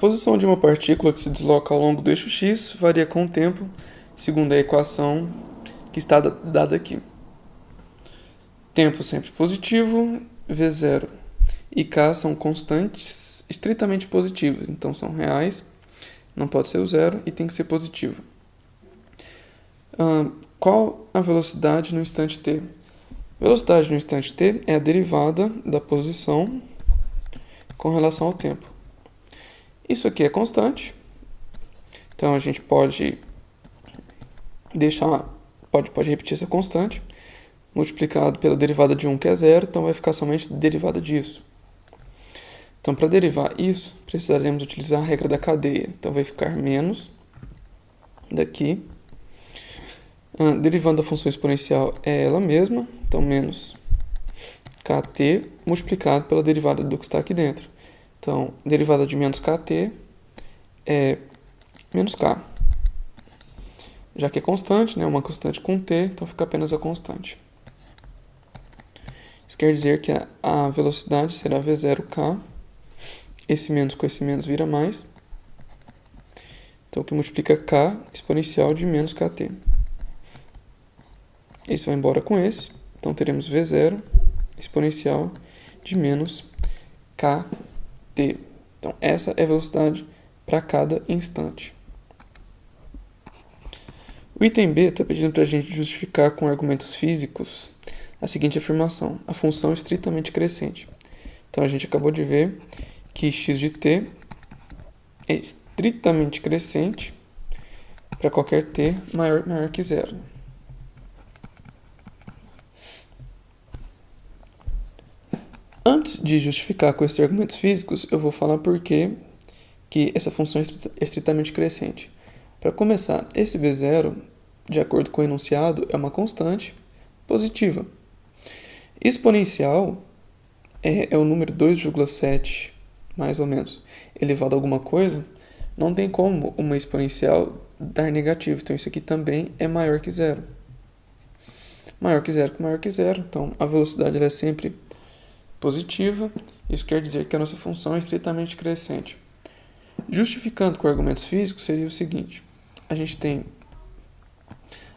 posição de uma partícula que se desloca ao longo do eixo x varia com o tempo, segundo a equação que está dada aqui. Tempo sempre positivo, V0 e K são constantes estritamente positivas, então são reais, não pode ser o zero e tem que ser positivo. Qual a velocidade no instante t? Velocidade no instante t é a derivada da posição com relação ao tempo. Isso aqui é constante, então a gente pode repetir essa constante, multiplicado pela derivada de 1, que é zero, então vai ficar somente derivada disso. Então, para derivar isso, precisaremos utilizar a regra da cadeia. Então, vai ficar menos daqui. Derivando a função exponencial é ela mesma, então menos kt multiplicado pela derivada do que está aqui dentro. Então, derivada de menos kt é menos k. Já que é constante, né, uma constante com t, então fica apenas a constante. Isso quer dizer que a velocidade será v0k. Esse menos com esse menos vira mais. Então, o que multiplica k exponencial de menos kt. Esse vai embora com esse. Então, teremos v0 exponencial de menos kt. Então, essa é a velocidade para cada instante. O item B está pedindo para a gente justificar com argumentos físicos a seguinte afirmação. A função é estritamente crescente. Então, a gente acabou de ver que x de t é estritamente crescente para qualquer t maior que zero. Antes de justificar com esses argumentos físicos, eu vou falar por que essa função é estritamente crescente. Para começar, esse v0, de acordo com o enunciado, é uma constante positiva. Exponencial é o número 2,7, mais ou menos, elevado a alguma coisa. Não tem como uma exponencial dar negativo, então isso aqui também é maior que zero. Maior que zero, então a velocidade ela é sempre positiva. Isso quer dizer que a nossa função é estritamente crescente. Justificando com argumentos físicos seria o seguinte. A gente tem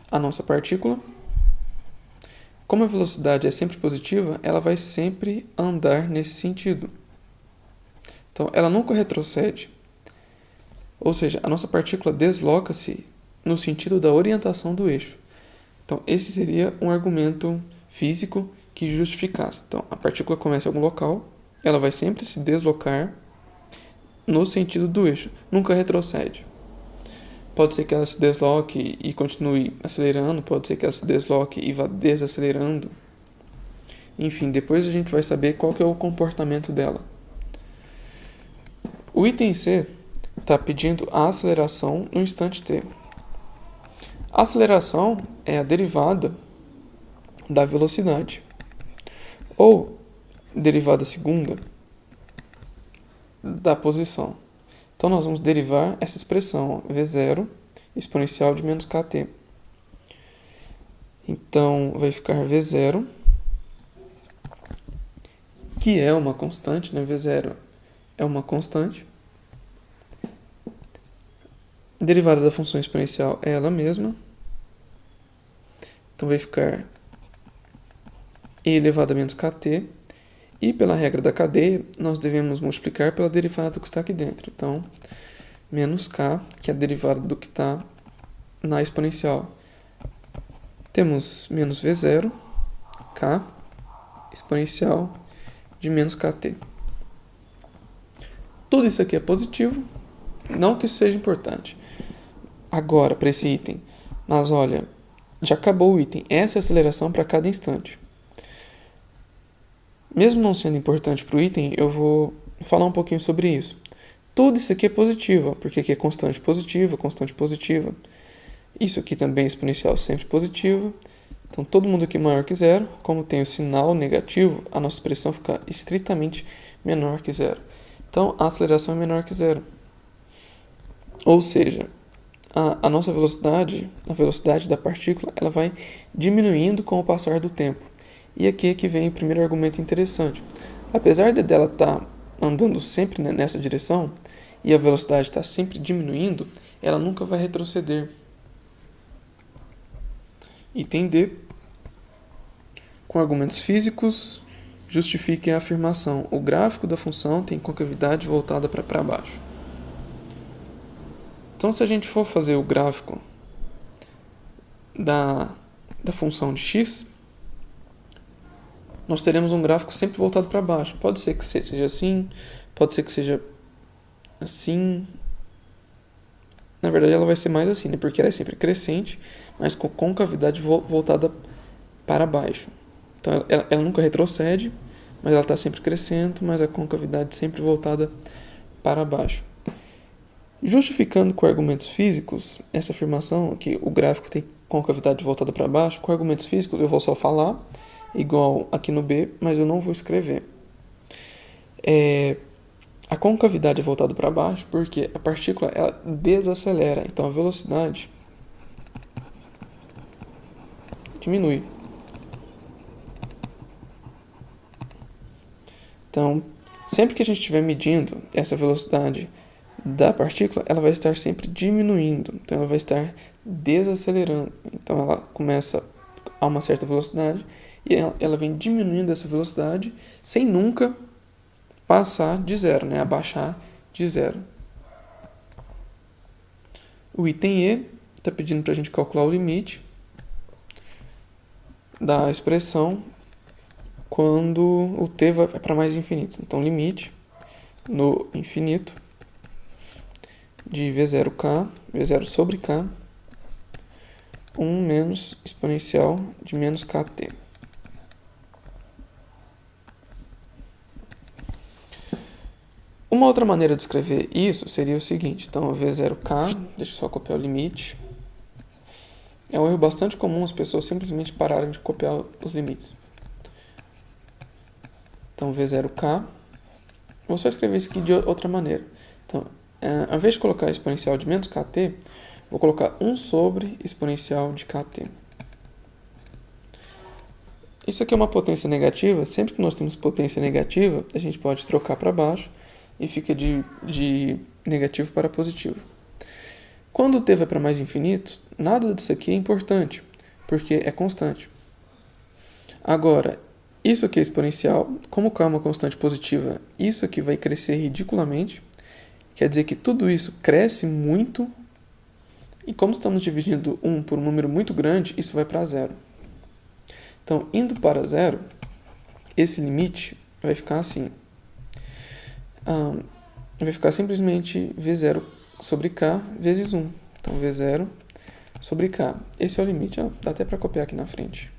a nossa partícula. Como a velocidade é sempre positiva, ela vai sempre andar nesse sentido. Então, ela nunca retrocede. Ou seja, a nossa partícula desloca-se no sentido da orientação do eixo. Então, esse seria um argumento físico que justificasse. Então, a partícula começa em algum local, ela vai sempre se deslocar no sentido do eixo, nunca retrocede. Pode ser que ela se desloque e continue acelerando, pode ser que ela se desloque e vá desacelerando. Enfim, depois a gente vai saber qual que é o comportamento dela. O item C está pedindo a aceleração no instante t. A aceleração é a derivada da velocidade, ou derivada segunda da posição. Então, nós vamos derivar essa expressão, v0 exponencial de menos kt. Então, vai ficar v0, que é uma constante, né? v0 é uma constante. A derivada da função exponencial é ela mesma. Então, vai ficar e elevado a menos kt. E pela regra da cadeia, nós devemos multiplicar pela derivada do que está aqui dentro. Então, menos k, que é a derivada do que está na exponencial. Temos menos v0, k, exponencial de menos kt. Tudo isso aqui é positivo, não que isso seja importante. Agora, para esse item, mas olha, já acabou o item. Essa é a aceleração para cada instante. Mesmo não sendo importante para o item, eu vou falar um pouquinho sobre isso. Tudo isso aqui é positivo, porque aqui é constante positiva. Isso aqui também é exponencial sempre positivo. Então, todo mundo aqui é maior que zero. Como tem o sinal negativo, a nossa expressão fica estritamente menor que zero. Então, a aceleração é menor que zero. Ou seja, a nossa velocidade, a velocidade da partícula, ela vai diminuindo com o passar do tempo. E aqui é que vem o primeiro argumento interessante. Apesar dela estar andando sempre nessa direção, e a velocidade está sempre diminuindo, ela nunca vai retroceder. Item D. Com argumentos físicos, justifiquem a afirmação: o gráfico da função tem concavidade voltada para baixo. Então, se a gente for fazer o gráfico da função de x, nós teremos um gráfico sempre voltado para baixo. Pode ser que seja assim, pode ser que seja assim. Na verdade, ela vai ser mais assim, né? Porque ela é sempre crescente, mas com concavidade voltada para baixo. Então, ela nunca retrocede, mas ela está sempre crescendo, mas a concavidade sempre voltada para baixo. Justificando com argumentos físicos essa afirmação, que o gráfico tem concavidade voltada para baixo, com argumentos físicos eu vou só falar, igual aqui no B, mas eu não vou escrever. A concavidade é voltada para baixo porque a partícula ela desacelera, então a velocidade diminui. Então, sempre que a gente estiver medindo essa velocidade da partícula, ela vai estar sempre diminuindo, então ela vai estar desacelerando. Então ela começa a uma certa velocidade e ela vem diminuindo essa velocidade sem nunca passar de zero, né? Abaixar de zero. O item E está pedindo para a gente calcular o limite da expressão quando o t vai para mais infinito. Então, limite no infinito de V0k, V0 sobre k, 1 menos exponencial de menos kt. Uma outra maneira de escrever isso seria o seguinte. Então, V0k, deixa eu só copiar o limite. É um erro bastante comum as pessoas simplesmente pararem de copiar os limites. Então, V0k. Vou só escrever isso aqui de outra maneira. Então, ao invés de colocar exponencial de menos kt, vou colocar 1 sobre exponencial de kt. Isso aqui é uma potência negativa. Sempre que nós temos potência negativa, a gente pode trocar para baixo e fica de negativo para positivo. Quando o t vai para mais infinito, nada disso aqui é importante, porque é constante. Agora, isso aqui é exponencial. Como é uma constante positiva, isso aqui vai crescer ridiculamente. Quer dizer que tudo isso cresce muito. E como estamos dividindo 1 por um número muito grande, isso vai para zero. Então, indo para zero, esse limite vai ficar assim. Vai ficar simplesmente V0 sobre K vezes 1. Então, V0 sobre K. Esse é o limite. Dá até para copiar aqui na frente.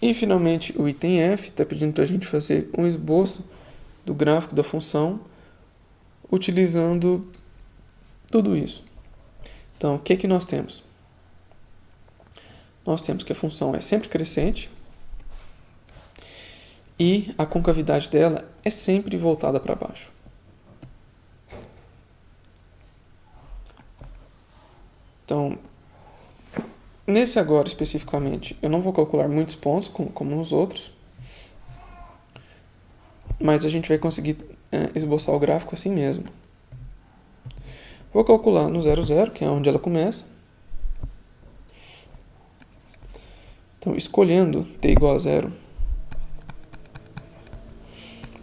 E, finalmente, o item F está pedindo para a gente fazer um esboço do gráfico da função utilizando tudo isso. Então, o que nós temos? Nós temos que a função é sempre crescente e a concavidade dela é sempre voltada para baixo. Então, nesse agora especificamente, eu não vou calcular muitos pontos como nos outros, mas a gente vai conseguir esboçar o gráfico assim mesmo. Vou calcular no 0, 0, que é onde ela começa. Então, escolhendo t igual a 0,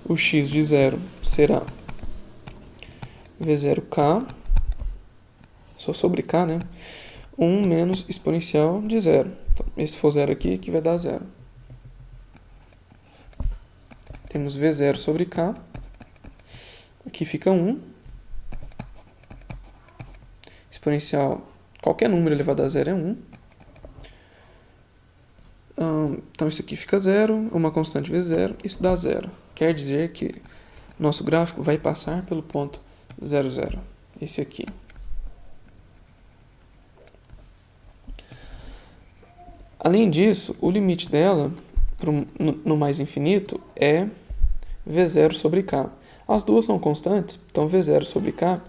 o x de 0 será V0k, só sobre k, né? 1 menos exponencial de 0. Então, esse for 0 aqui, que vai dar 0. Temos V0 sobre k. Aqui fica 1. Exponencial, qualquer número elevado a 0 é 1. Então, isso aqui fica 0. Uma constante V0, isso dá 0. Quer dizer que nosso gráfico vai passar pelo ponto 0, 0. Esse aqui. Além disso, o limite dela no mais infinito é V0 sobre K. As duas são constantes, então V0 sobre K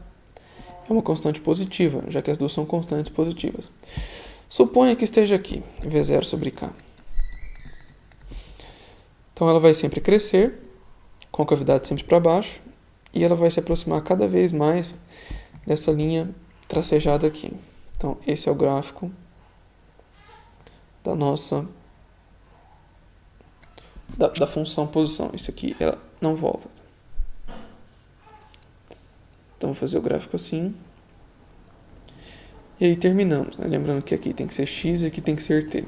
é uma constante positiva, já que as duas são constantes positivas. Suponha que esteja aqui, V0 sobre K. Então ela vai sempre crescer, concavidade sempre para baixo, e ela vai se aproximar cada vez mais dessa linha tracejada aqui. Então esse é o gráfico da nossa da função posição. Isso aqui ela não volta. Então vou fazer o gráfico assim. E aí terminamos, né? Lembrando que aqui tem que ser x e aqui tem que ser t.